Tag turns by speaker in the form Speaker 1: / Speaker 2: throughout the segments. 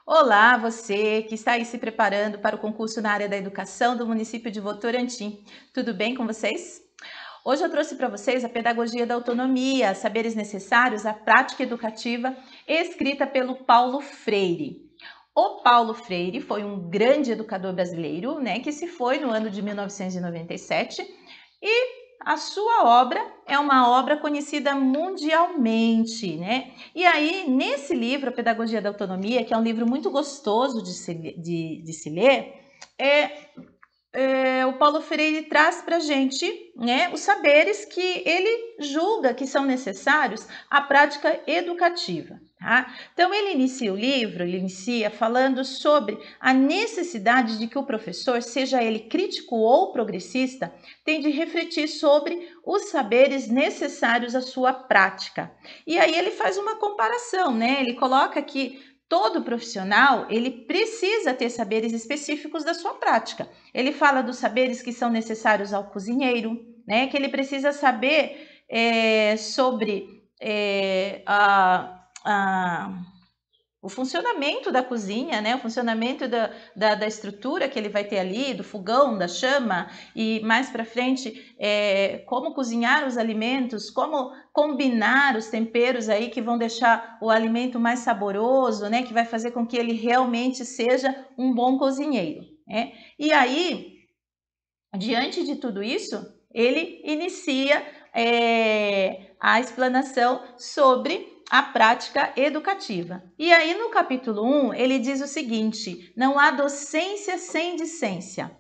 Speaker 1: Olá, você que está aí se preparando para o concurso na área da educação do município de Votorantim. Tudo bem com vocês? Hoje eu trouxe para vocês a Pedagogia da Autonomia, saberes necessários à prática educativa, escrita pelo Paulo Freire. O Paulo Freire foi um grande educador brasileiro, que se foi no ano de 1997 e a sua obra é uma obra conhecida mundialmente, E aí, nesse livro, A Pedagogia da Autonomia, que é um livro muito gostoso de se ler, o Paulo Freire traz para a gente, os saberes que ele julga que são necessários à prática educativa. Tá? Então, ele inicia falando sobre a necessidade de que o professor, seja ele crítico ou progressista, tem de refletir sobre os saberes necessários à sua prática. E aí ele faz uma comparação, Ele coloca que todo profissional, ele precisa ter saberes específicos da sua prática. Ele fala dos saberes que são necessários ao cozinheiro, Que ele precisa saber sobre o funcionamento da cozinha, O funcionamento da estrutura que ele vai ter ali, do fogão, da chama, e mais para frente, como cozinhar os alimentos, como combinar os temperos aí que vão deixar o alimento mais saboroso, Que vai fazer com que ele realmente seja um bom cozinheiro, E aí, diante de tudo isso, ele inicia a explanação sobre a prática educativa. E aí no capítulo 1, ele diz o seguinte: não há docência sem discência.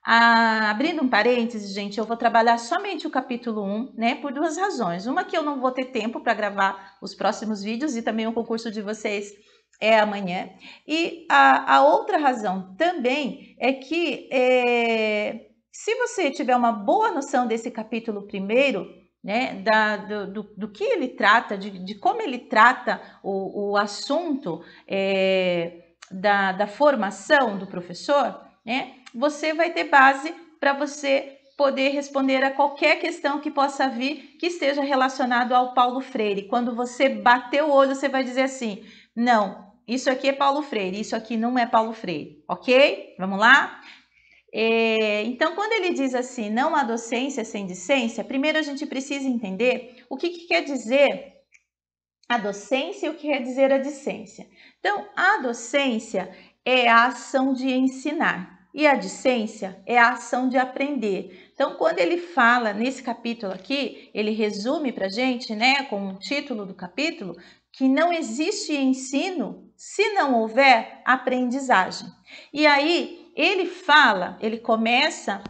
Speaker 1: Abrindo um parênteses, gente, eu vou trabalhar somente o capítulo 1, por duas razões. Uma, que eu não vou ter tempo para gravar os próximos vídeos, e também o concurso de vocês é amanhã. E a outra razão também é que se você tiver uma boa noção desse capítulo primeiro, do que ele trata, de como ele trata o assunto da formação do professor, você vai ter base para você poder responder a qualquer questão que possa vir que esteja relacionado ao Paulo Freire. Quando você bater o olho, você vai dizer assim: não, isso aqui é Paulo Freire, isso aqui não é Paulo Freire, ok? Vamos lá? Então, quando ele diz assim, não há docência sem discência, primeiro a gente precisa entender o que quer dizer a docência e o que quer dizer a discência. Então, a docência é a ação de ensinar e a discência é a ação de aprender. Então, quando ele fala nesse capítulo aqui, ele resume para a gente, com o título do capítulo, que não existe ensino se não houver aprendizagem. E aí, ele começa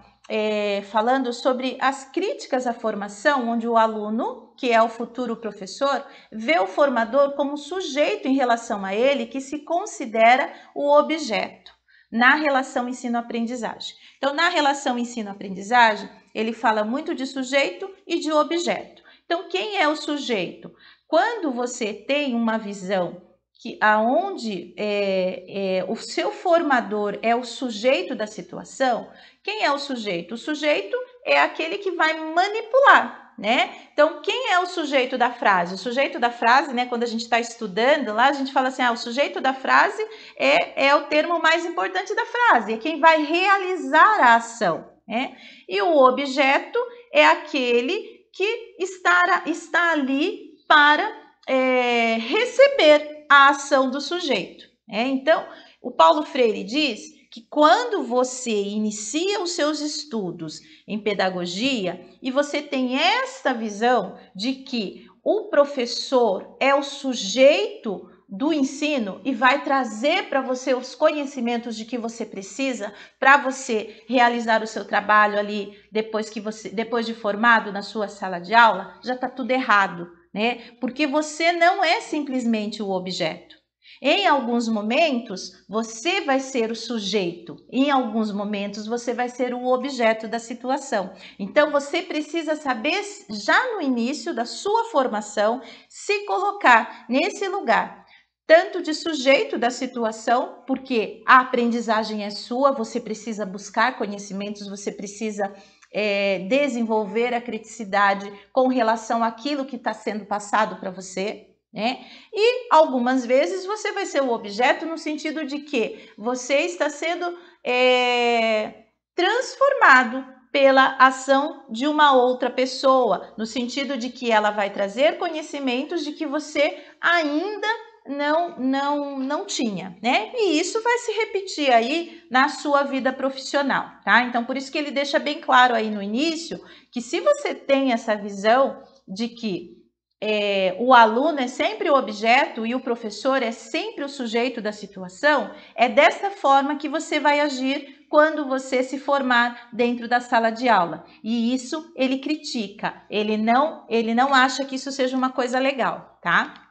Speaker 1: falando sobre as críticas à formação, onde o aluno, que é o futuro professor, vê o formador como sujeito em relação a ele, que se considera o objeto na relação ensino-aprendizagem. Então, na relação ensino-aprendizagem, ele fala muito de sujeito e de objeto. Então, quem é o sujeito? Quando você tem uma visão aonde o seu formador é o sujeito da situação, quem é o sujeito? O sujeito é aquele que vai manipular, Então, quem é o sujeito da frase? O sujeito da frase, quando a gente está estudando lá, a gente fala assim, o sujeito da frase é o termo mais importante da frase, é quem vai realizar a ação, E o objeto é aquele que está ali para receber a ação do sujeito. Então, o Paulo Freire diz que quando você inicia os seus estudos em pedagogia e você tem esta visão de que o professor é o sujeito do ensino e vai trazer para você os conhecimentos de que você precisa para você realizar o seu trabalho ali depois de formado na sua sala de aula, já está tudo errado, Porque você não é simplesmente o objeto. Em alguns momentos, você vai ser o sujeito. Em alguns momentos, você vai ser o objeto da situação. Então, você precisa saber, já no início da sua formação, se colocar nesse lugar, tanto de sujeito da situação, porque a aprendizagem é sua, você precisa buscar conhecimentos, você precisa desenvolver a criticidade com relação àquilo que está sendo passado para você, né? E algumas vezes você vai ser o objeto no sentido de que você está sendo transformado pela ação de uma outra pessoa, no sentido de que ela vai trazer conhecimentos de que você ainda não tinha, né? E isso vai se repetir aí na sua vida profissional, tá? Então, por isso que ele deixa bem claro aí no início que se você tem essa visão de que o aluno é sempre o objeto e o professor é sempre o sujeito da situação, é dessa forma que você vai agir quando você se formar dentro da sala de aula. E isso ele critica, ele não acha que isso seja uma coisa legal, tá?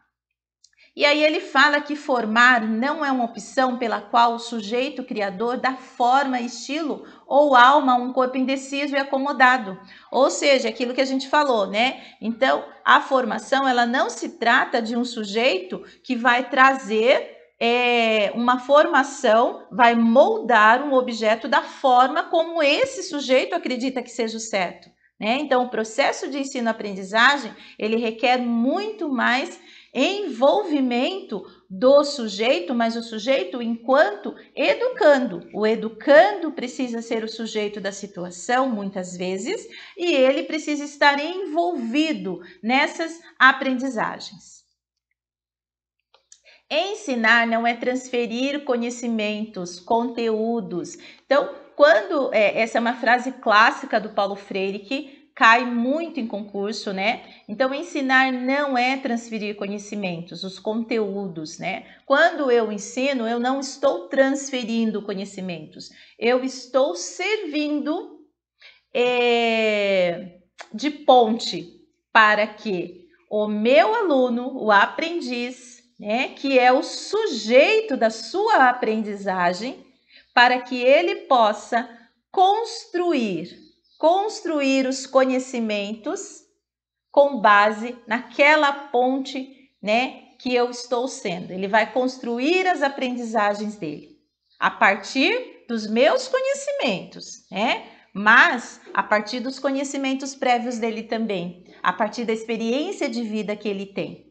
Speaker 1: E aí ele fala que formar não é uma opção pela qual o sujeito criador dá forma, estilo ou alma a um corpo indeciso e acomodado. Ou seja, aquilo que a gente falou, né? Então, a formação, ela não se trata de um sujeito que vai trazer uma formação, vai moldar um objeto da forma como esse sujeito acredita que seja o certo, né? Então, o processo de ensino-aprendizagem, ele requer muito mais envolvimento do sujeito, mas o sujeito enquanto educando. O educando precisa ser o sujeito da situação, muitas vezes, e ele precisa estar envolvido nessas aprendizagens. Ensinar não é transferir conhecimentos, conteúdos. Então, essa é uma frase clássica do Paulo Freire que cai muito em concurso, né? Então, ensinar não é transferir conhecimentos, os conteúdos, né? Quando eu ensino, eu não estou transferindo conhecimentos, eu estou servindo de ponte para que o meu aluno, o aprendiz, né, que é o sujeito da sua aprendizagem, para que ele possa construir os conhecimentos com base naquela ponte, né, que eu estou sendo. Ele vai construir as aprendizagens dele a partir dos meus conhecimentos, né? Mas a partir dos conhecimentos prévios dele também, a partir da experiência de vida que ele tem.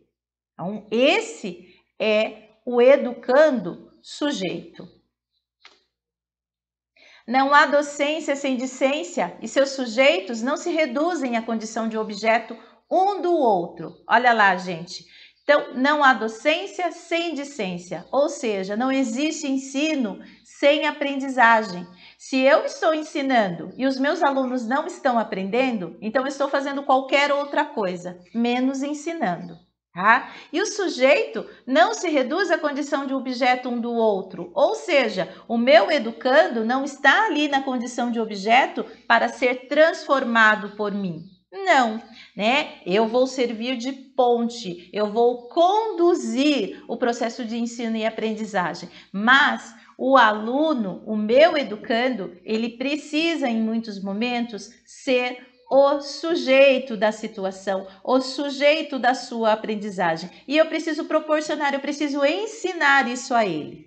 Speaker 1: Então, esse é o educando sujeito. Não há docência sem discência e seus sujeitos não se reduzem à condição de objeto um do outro. Olha lá, gente. Então, não há docência sem discência, ou seja, não existe ensino sem aprendizagem. Se eu estou ensinando e os meus alunos não estão aprendendo, então eu estou fazendo qualquer outra coisa, menos ensinando. Tá? E o sujeito não se reduz à condição de objeto um do outro, ou seja, o meu educando não está ali na condição de objeto para ser transformado por mim. Não, né? Eu vou servir de ponte, eu vou conduzir o processo de ensino e aprendizagem, mas o aluno, o meu educando, ele precisa em muitos momentos ser o sujeito da situação, o sujeito da sua aprendizagem. E eu preciso proporcionar, eu preciso ensinar isso a ele.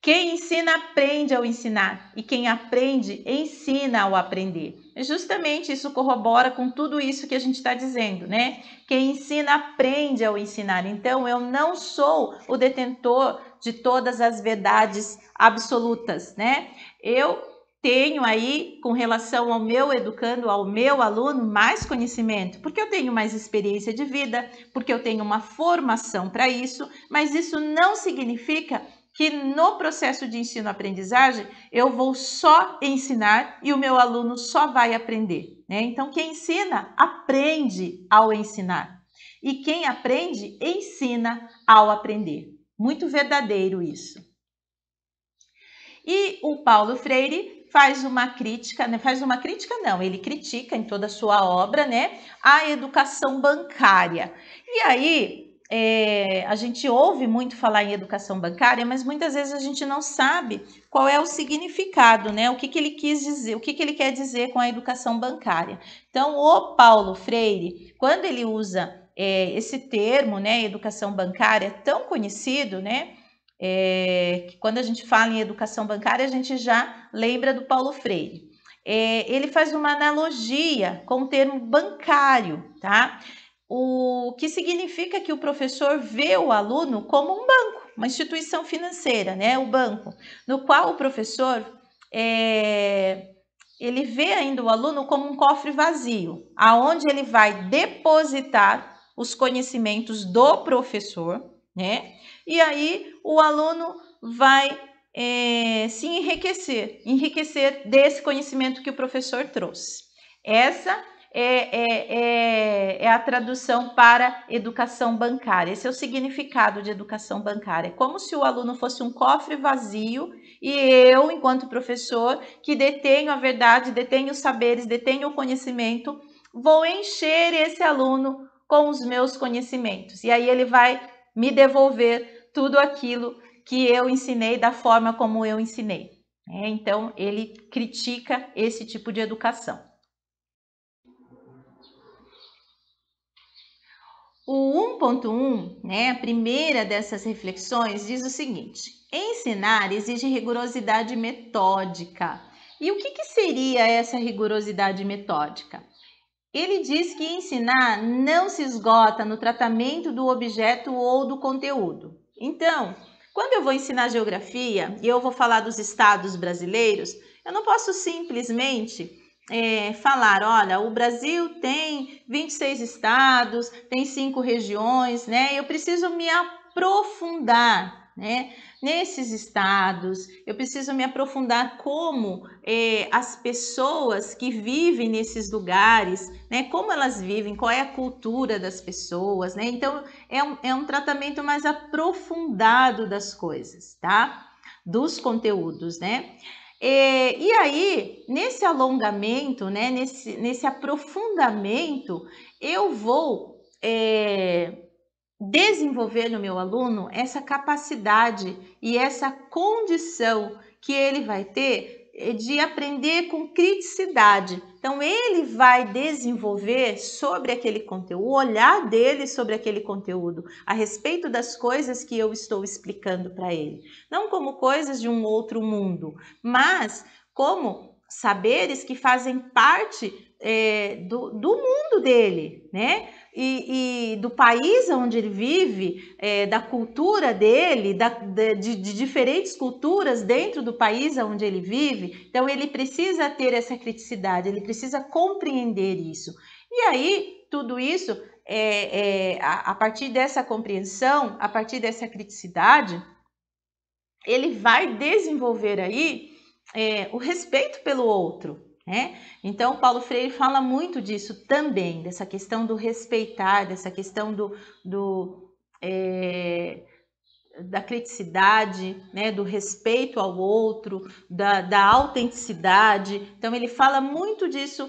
Speaker 1: Quem ensina, aprende ao ensinar. E quem aprende, ensina ao aprender. E justamente isso corrobora com tudo isso que a gente está dizendo, né? Quem ensina, aprende ao ensinar. Então, eu não sou o detentor de todas as verdades absolutas, né? Eu tenho aí, com relação ao meu educando, ao meu aluno, mais conhecimento, porque eu tenho mais experiência de vida, porque eu tenho uma formação para isso, mas isso não significa que no processo de ensino-aprendizagem eu vou só ensinar e o meu aluno só vai aprender, né? Então, quem ensina, aprende ao ensinar. E quem aprende, ensina ao aprender. Muito verdadeiro isso. E o Paulo Freire faz uma crítica, né? Ele critica em toda a sua obra, né, a educação bancária. E aí, a gente ouve muito falar em educação bancária, mas muitas vezes a gente não sabe qual é o significado, né? O que ele quis dizer, o que ele quer dizer com a educação bancária. Então, o Paulo Freire, quando ele usa esse termo, né, educação bancária, tão conhecido, né? Que quando a gente fala em educação bancária, a gente já lembra do Paulo Freire. Ele faz uma analogia com o termo bancário, tá? o que significa que o professor vê o aluno como um banco, uma instituição financeira, né? O banco, no qual o professor ele vê ainda o aluno como um cofre vazio, aonde ele vai depositar os conhecimentos do professor, né? E aí o aluno vai se enriquecer desse conhecimento que o professor trouxe. Essa é a tradução para educação bancária. Esse é o significado de educação bancária. É como se o aluno fosse um cofre vazio e eu, enquanto professor, que detenho a verdade, detenho os saberes, detenho o conhecimento, vou encher esse aluno com os meus conhecimentos. E aí ele vai me devolver tudo aquilo que eu ensinei da forma como eu ensinei. Então, ele critica esse tipo de educação. O 1.1, né, a primeira dessas reflexões, diz o seguinte: ensinar exige rigorosidade metódica. E o que seria essa rigorosidade metódica? Ele diz que ensinar não se esgota no tratamento do objeto ou do conteúdo. Então, quando eu vou ensinar geografia e eu vou falar dos estados brasileiros, eu não posso simplesmente falar, olha, o Brasil tem 26 estados, tem 5 regiões, né? Eu preciso me aprofundar, né, nesses estados, eu preciso me aprofundar como as pessoas que vivem nesses lugares, né, como elas vivem, qual é a cultura das pessoas, né? Então, é um tratamento mais aprofundado das coisas, tá? Dos conteúdos, né? E aí, nesse alongamento, né, nesse aprofundamento, eu vou desenvolver no meu aluno essa capacidade e essa condição que ele vai ter de aprender com criticidade. Então, ele vai desenvolver sobre aquele conteúdo, o olhar dele sobre aquele conteúdo, a respeito das coisas que eu estou explicando para ele. Não como coisas de um outro mundo, mas como saberes que fazem parte do mundo dele, né? E do país onde ele vive, da cultura dele, de diferentes culturas dentro do país onde ele vive. Então, ele precisa ter essa criticidade, ele precisa compreender isso. E aí, tudo isso, a partir dessa compreensão, a partir dessa criticidade, ele vai desenvolver aí o respeito pelo outro, né? Então, Paulo Freire fala muito disso também, dessa questão do respeitar, dessa questão da criticidade, né? Do respeito ao outro, da autenticidade. Então, ele fala muito disso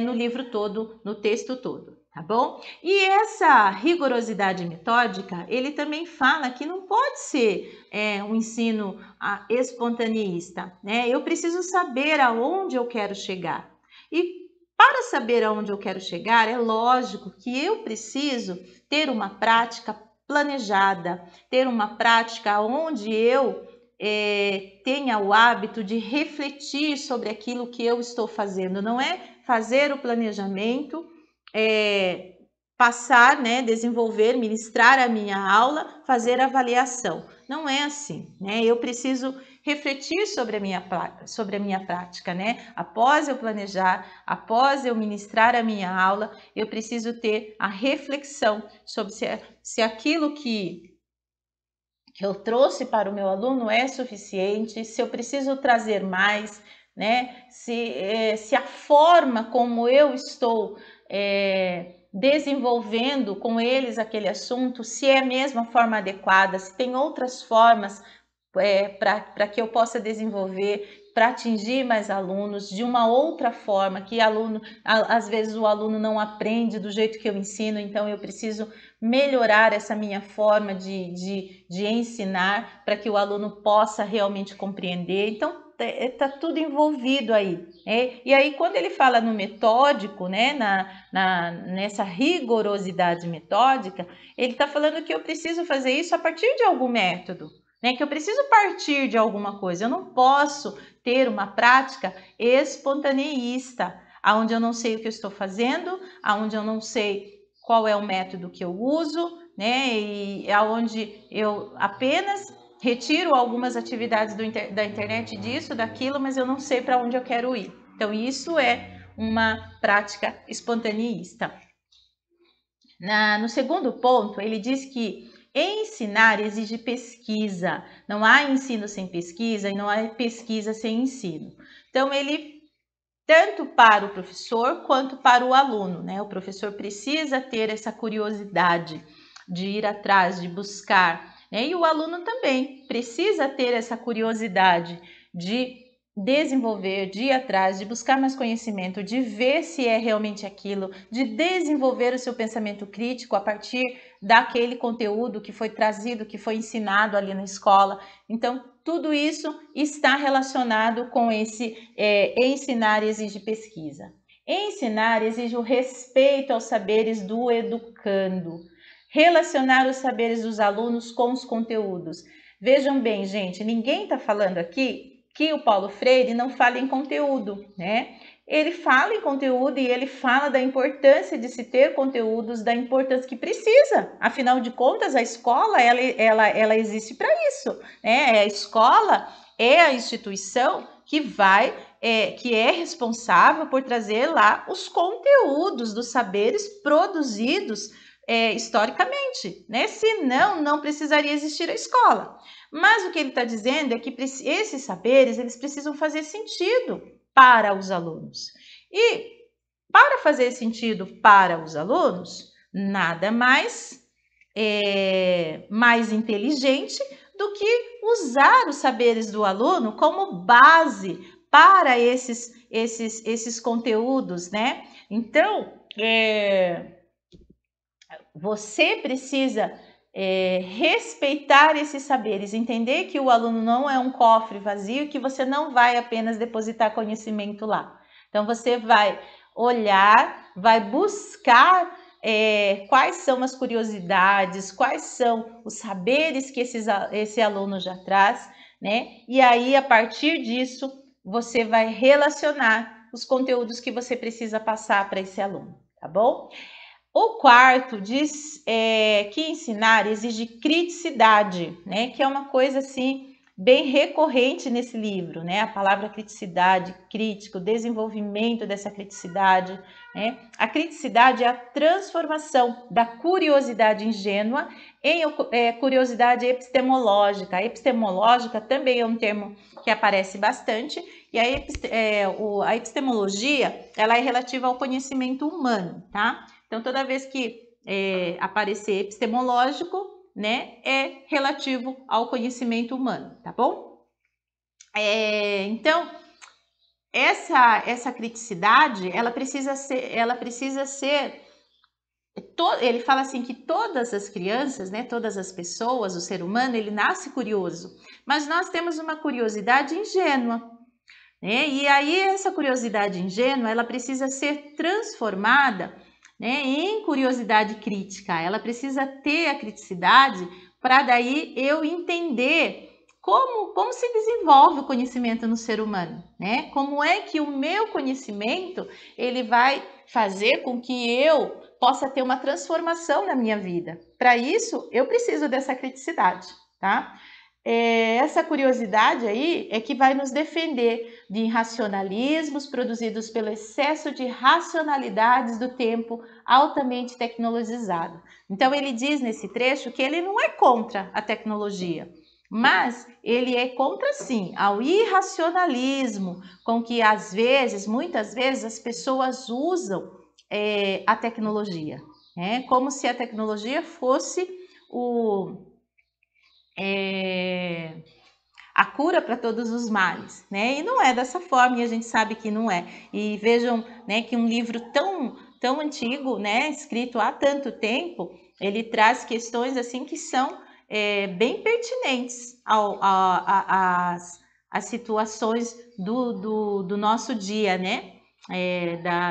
Speaker 1: no livro todo, no texto todo. Tá bom? E essa rigorosidade metódica, ele também fala que não pode ser um ensino espontaneista, né? Eu preciso saber aonde eu quero chegar. E para saber aonde eu quero chegar, é lógico que eu preciso ter uma prática planejada, ter uma prática onde eu tenha o hábito de refletir sobre aquilo que eu estou fazendo. Não é fazer o planejamento, passar, né, desenvolver, ministrar a minha aula, fazer avaliação. Não é assim, né? Eu preciso refletir sobre a minha prática, né? Após eu planejar, após eu ministrar a minha aula, eu preciso ter a reflexão sobre se aquilo que eu trouxe para o meu aluno é suficiente, se eu preciso trazer mais, né? Se a forma como eu estou desenvolvendo com eles aquele assunto, se é a mesma forma adequada, se tem outras formas para que eu possa desenvolver, para atingir mais alunos de uma outra forma, que às vezes o aluno não aprende do jeito que eu ensino, então eu preciso melhorar essa minha forma de ensinar para que o aluno possa realmente compreender. Então, está tudo envolvido aí. E aí, quando ele fala no metódico, né, nessa rigorosidade metódica, ele está falando que eu preciso fazer isso a partir de algum método, né, que eu preciso partir de alguma coisa. Eu não posso ter uma prática espontaneísta, onde eu não sei o que eu estou fazendo, onde eu não sei qual é o método que eu uso, né? E aonde eu apenas retiro algumas atividades da internet disso, daquilo, mas eu não sei para onde eu quero ir. Então, isso é uma prática espontaneísta. No segundo ponto, ele diz que ensinar exige pesquisa. Não há ensino sem pesquisa e não há pesquisa sem ensino. Então, ele tanto para o professor quanto para o aluno, né? O professor precisa ter essa curiosidade de ir atrás, de buscar, né? E o aluno também precisa ter essa curiosidade de desenvolver, de ir atrás, de buscar mais conhecimento, de ver se é realmente aquilo, de desenvolver o seu pensamento crítico a partir daquele conteúdo que foi trazido, que foi ensinado ali na escola. Então, tudo isso está relacionado com esse ensinar exige pesquisa. Ensinar exige o respeito aos saberes do educando. Relacionar os saberes dos alunos com os conteúdos. Vejam bem, gente, ninguém está falando aqui que o Paulo Freire não fala em conteúdo, né? Ele fala em conteúdo e ele fala da importância de se ter conteúdos, da importância que precisa. Afinal de contas, a escola, ela existe para isso, né? A escola é a instituição que que é responsável por trazer lá os conteúdos dos saberes produzidos historicamente, né? Senão, não precisaria existir a escola. Mas o que ele está dizendo é que esses saberes, eles precisam fazer sentido para os alunos. E para fazer sentido para os alunos, nada mais mais inteligente do que usar os saberes do aluno como base para esses conteúdos, né? Então, você precisa respeitar esses saberes, entender que o aluno não é um cofre vazio, que você não vai apenas depositar conhecimento lá. Então, você vai olhar, vai buscar quais são as curiosidades, quais são os saberes que esse aluno já traz, né? E aí, a partir disso, você vai relacionar os conteúdos que você precisa passar para esse aluno, tá bom? O quarto diz que ensinar exige criticidade, né? Que é uma coisa assim bem recorrente nesse livro, né? A palavra criticidade, crítico, desenvolvimento dessa criticidade, né? A criticidade é a transformação da curiosidade ingênua em curiosidade epistemológica. A epistemológica também é um termo que aparece bastante e a epistemologia ela é relativa ao conhecimento humano, tá? Então, toda vez que aparecer epistemológico, né, é relativo ao conhecimento humano, tá bom? Então, essa criticidade, ela precisa ser ele fala assim que todas as crianças, né, todas as pessoas, o ser humano, ele nasce curioso, mas nós temos uma curiosidade ingênua, né? E aí essa curiosidade ingênua, ela precisa ser transformada, né, em curiosidade crítica. Ela precisa ter a criticidade para daí eu entender como se desenvolve o conhecimento no ser humano, né? Como é que o meu conhecimento ele vai fazer com que eu possa ter uma transformação na minha vida. Para isso, eu preciso dessa criticidade, tá? Essa curiosidade aí é que vai nos defender de irracionalismos produzidos pelo excesso de racionalidades do tempo altamente tecnologizado. Então, ele diz nesse trecho que ele não é contra a tecnologia, mas ele é contra, sim, ao irracionalismo com que, às vezes, muitas vezes, as pessoas usam a tecnologia, né? Como se a tecnologia fosse a cura para todos os males, né? E não é dessa forma, e a gente sabe que não é. E vejam, né, que um livro tão antigo, né, escrito há tanto tempo, ele traz questões assim que são bem pertinentes às situações do nosso dia, né?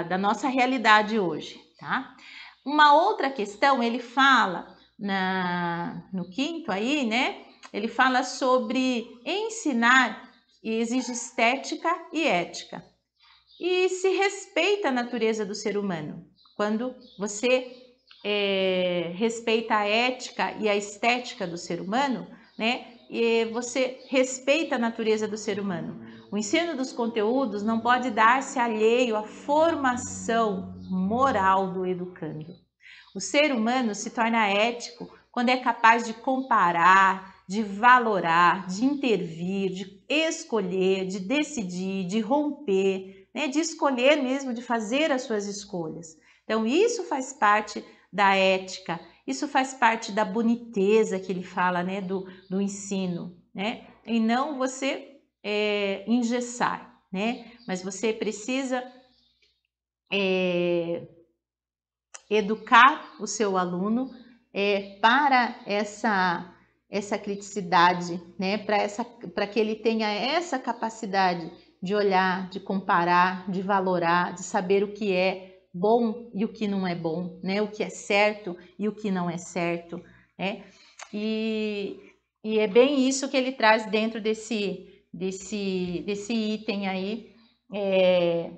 Speaker 1: Da nossa realidade hoje, tá? Uma outra questão, ele fala no quinto aí, né? Ele fala sobre ensinar exige estética e ética. E se respeita a natureza do ser humano. Quando você respeita a ética e a estética do ser humano, né? E você respeita a natureza do ser humano. O ensino dos conteúdos não pode dar-se alheio à formação moral do educando. O ser humano se torna ético quando é capaz de comparar, de valorar, de intervir, de escolher, de decidir, de romper, né? De escolher mesmo, de fazer as suas escolhas. Então, isso faz parte da ética, isso faz parte da boniteza que ele fala, né, do ensino, né? E não você engessar, né? Mas você precisa educar o seu aluno para essa criticidade, né? Para que ele tenha essa capacidade de olhar, de comparar, de valorar, de saber o que é bom e o que não é bom, né? O que é certo e o que não é certo, né? E é bem isso que ele traz dentro desse item aí,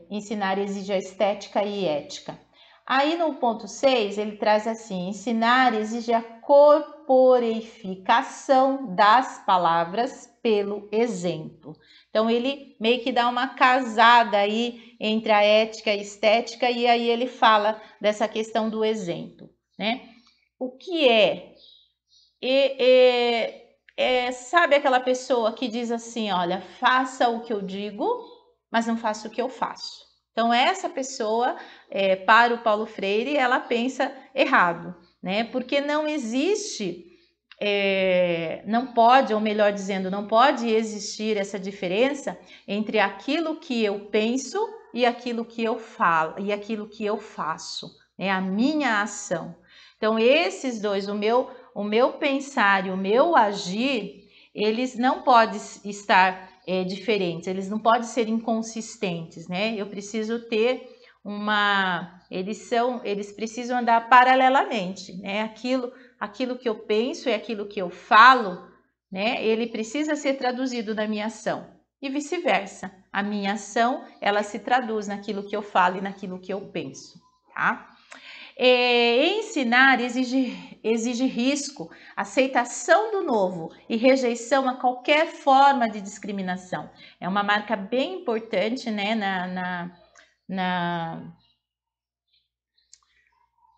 Speaker 1: ensinar e exigir estética e ética. Aí no ponto 6, ele traz assim, ensinar exige a corporificação das palavras pelo exemplo. Então ele meio que dá uma casada aí entre a ética e a estética, e aí ele fala dessa questão do exemplo, né? O que sabe aquela pessoa que diz assim, olha, faça o que eu digo, mas não faça o que eu faço. Então essa pessoa, para o Paulo Freire, ela pensa errado, né? Porque não existe, não pode, ou melhor dizendo, não pode existir essa diferença entre aquilo que eu penso e aquilo que eu falo, e aquilo que eu faço, né? A minha ação. Então esses dois, o meu pensar e o meu agir, eles não podem estar diferentes, eles não podem ser inconsistentes, né? Eu preciso ter eles precisam andar paralelamente, né? Aquilo que eu penso e aquilo que eu falo, né? Ele precisa ser traduzido na minha ação e vice-versa. A minha ação, ela se traduz naquilo que eu falo e naquilo que eu penso, tá? Ensinar exige risco, aceitação do novo e rejeição a qualquer forma de discriminação. É uma marca bem importante, né,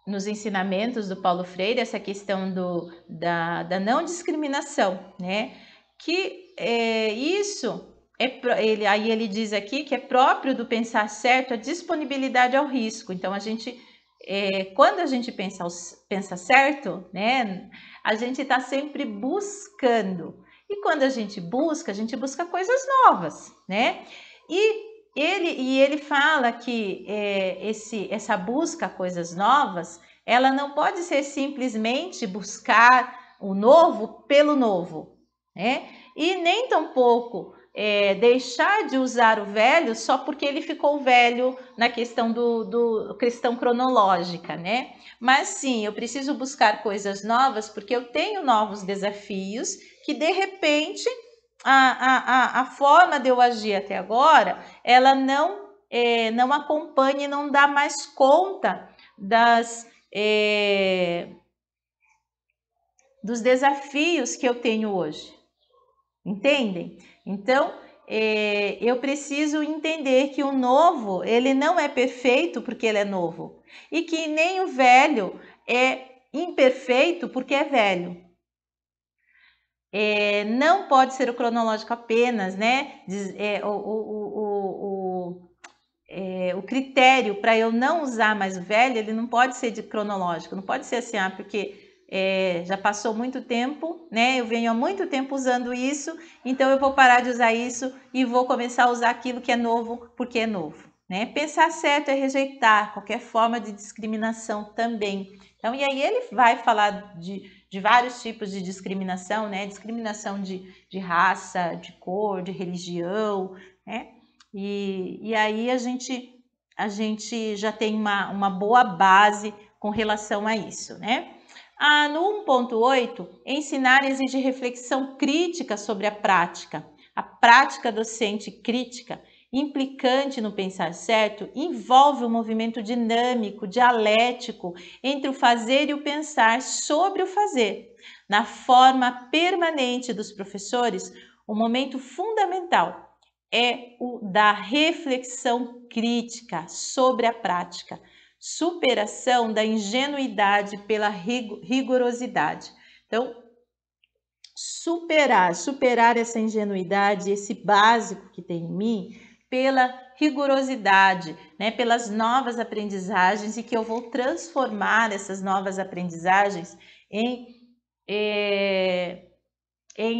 Speaker 1: nos ensinamentos do Paulo Freire, essa questão da não discriminação, né? Que aí ele diz aqui que é próprio do pensar certo a disponibilidade ao risco. Então, quando a gente pensa certo, né? A gente está sempre buscando. E quando a gente busca coisas novas, né? E ele fala que essa busca a coisas novas, ela não pode ser simplesmente buscar o novo pelo novo, né? E nem tampouco deixar de usar o velho só porque ele ficou velho na questão questão cronológica, né? Mas sim, eu preciso buscar coisas novas porque eu tenho novos desafios que de repente a forma de eu agir até agora, ela não acompanha e não dá mais conta dos desafios que eu tenho hoje. Entendem? Então, eu preciso entender que o novo, ele não é perfeito porque ele é novo. E que nem o velho é imperfeito porque é velho. Não pode ser o cronológico apenas, né? O critério para eu não usar mais o velho, ele não pode ser de cronológico, não pode ser assim, porque já passou muito tempo, né? Eu venho há muito tempo usando isso, então eu vou parar de usar isso e vou começar a usar aquilo que é novo porque é novo, né? Pensar certo é rejeitar qualquer forma de discriminação também. Então, e aí ele vai falar de vários tipos de discriminação, né? Discriminação de raça, de cor, de religião, né? E aí a gente já tem uma boa base com relação a isso, né? No 1.8, ensinar exige reflexão crítica sobre a prática docente crítica implicante no pensar certo envolve um movimento dinâmico, dialético entre o fazer e o pensar sobre o fazer. Na forma permanente dos professores, o momento fundamental é o da reflexão crítica sobre a prática, superação da ingenuidade pela rigorosidade. Então, superar essa ingenuidade, esse básico que tem em mim, pela rigorosidade, né, pelas novas aprendizagens, e que eu vou transformar essas novas aprendizagens em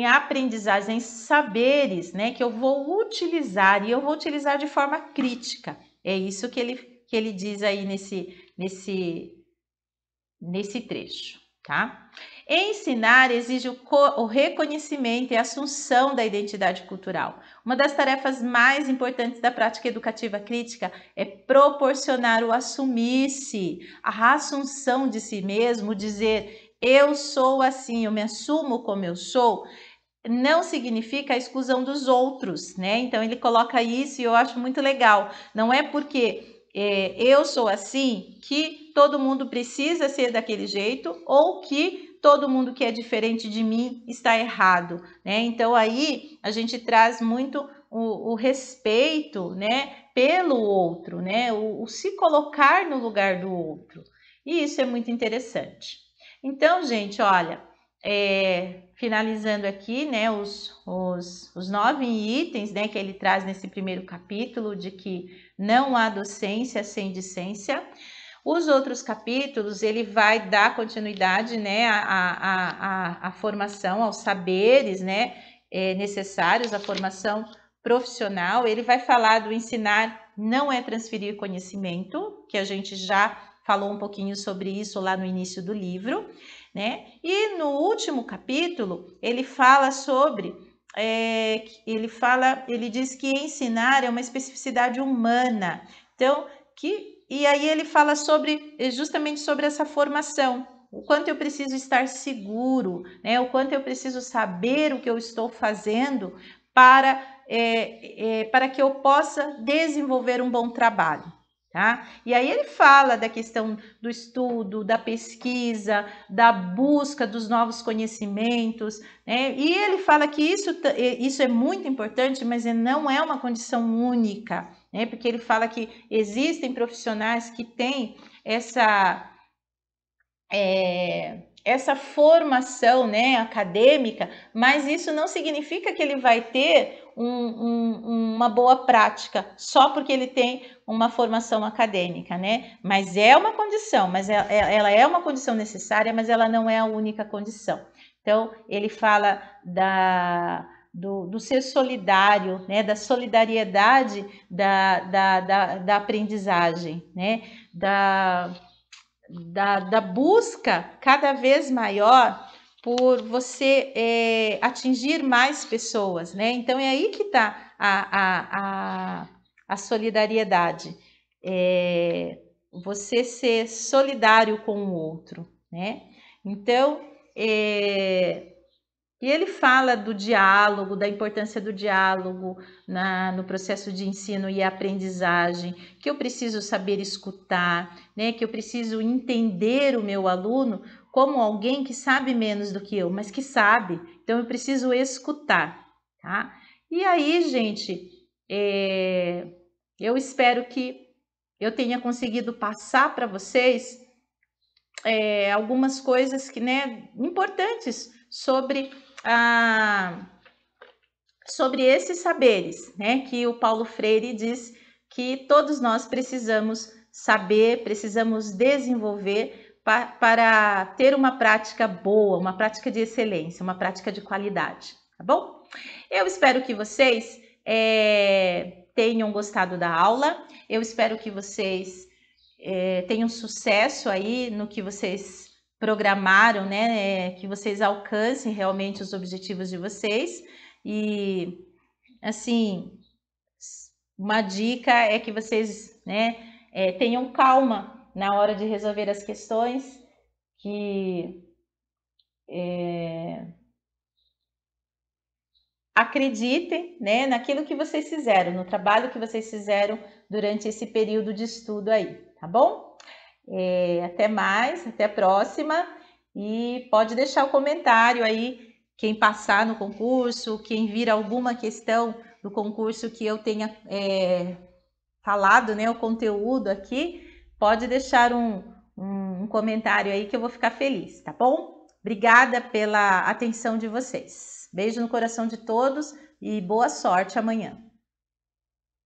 Speaker 1: aprendizagens, em saberes, né, que eu vou utilizar, e eu vou utilizar de forma crítica. É isso que ele diz aí nesse trecho, tá? Ensinar exige o reconhecimento e assunção da identidade cultural. Uma das tarefas mais importantes da prática educativa crítica é proporcionar o assumir-se, a assunção de si mesmo, dizer eu sou assim, eu me assumo como eu sou, não significa a exclusão dos outros, né? Então ele coloca isso e eu acho muito legal. Não é porque eu sou assim que todo mundo precisa ser daquele jeito ou que todo mundo que é diferente de mim está errado, né? Então aí a gente traz muito o respeito, né, pelo outro, né? O se colocar no lugar do outro. E isso é muito interessante. Então, gente, olha, finalizando aqui, né, os 9 itens, né, que ele traz nesse primeiro capítulo, de que não há docência sem discência. Os outros capítulos, ele vai dar continuidade, né, à formação, aos saberes, né, necessários, à formação profissional. Ele vai falar do ensinar não é transferir conhecimento, que a gente já falou um pouquinho sobre isso lá no início do livro, né? E no último capítulo, ele fala sobre... ele diz que ensinar é uma especificidade humana. Então, e aí ele fala justamente sobre essa formação, o quanto eu preciso estar seguro, né? O quanto eu preciso saber o que eu estou fazendo para que eu possa desenvolver um bom trabalho. Tá? E aí ele fala da questão do estudo, da pesquisa, da busca dos novos conhecimentos, né? E ele fala que isso é muito importante, mas não é uma condição única, né? Porque ele fala que existem profissionais que têm essa formação, né, acadêmica, mas isso não significa que ele vai ter uma boa prática só porque ele tem uma formação acadêmica, né? Mas é uma condição, mas ela é uma condição necessária, mas ela não é a única condição. Então, ele fala do ser solidário, né? Da solidariedade da aprendizagem, né? Da busca cada vez maior por você atingir mais pessoas, né? Então é aí que está a solidariedade, você ser solidário com o outro, né? Então, e ele fala do diálogo, da importância do diálogo no processo de ensino e aprendizagem, que eu preciso saber escutar, né? Que eu preciso entender o meu aluno como alguém que sabe menos do que eu, mas que sabe. Então, eu preciso escutar, tá? E aí, gente, eu espero que eu tenha conseguido passar para vocês algumas coisas que, né, importantes sobre esses saberes, né, que o Paulo Freire diz que todos nós precisamos saber, precisamos desenvolver para ter uma prática boa, uma prática de excelência, uma prática de qualidade, tá bom? Eu espero que vocês tenham gostado da aula, eu espero que vocês tenham sucesso aí no que vocês programaram, né? Que vocês alcancem realmente os objetivos de vocês. E, assim, uma dica é que vocês, né, tenham calma na hora de resolver as questões, que acreditem, né, naquilo que vocês fizeram, no trabalho que vocês fizeram durante esse período de estudo aí, tá bom? Até mais, até a próxima, e pode deixar o comentário aí, quem passar no concurso, quem vir alguma questão do concurso que eu tenha falado, né, o conteúdo aqui, pode deixar um comentário aí que eu vou ficar feliz, tá bom? Obrigada pela atenção de vocês. Beijo no coração de todos e boa sorte amanhã.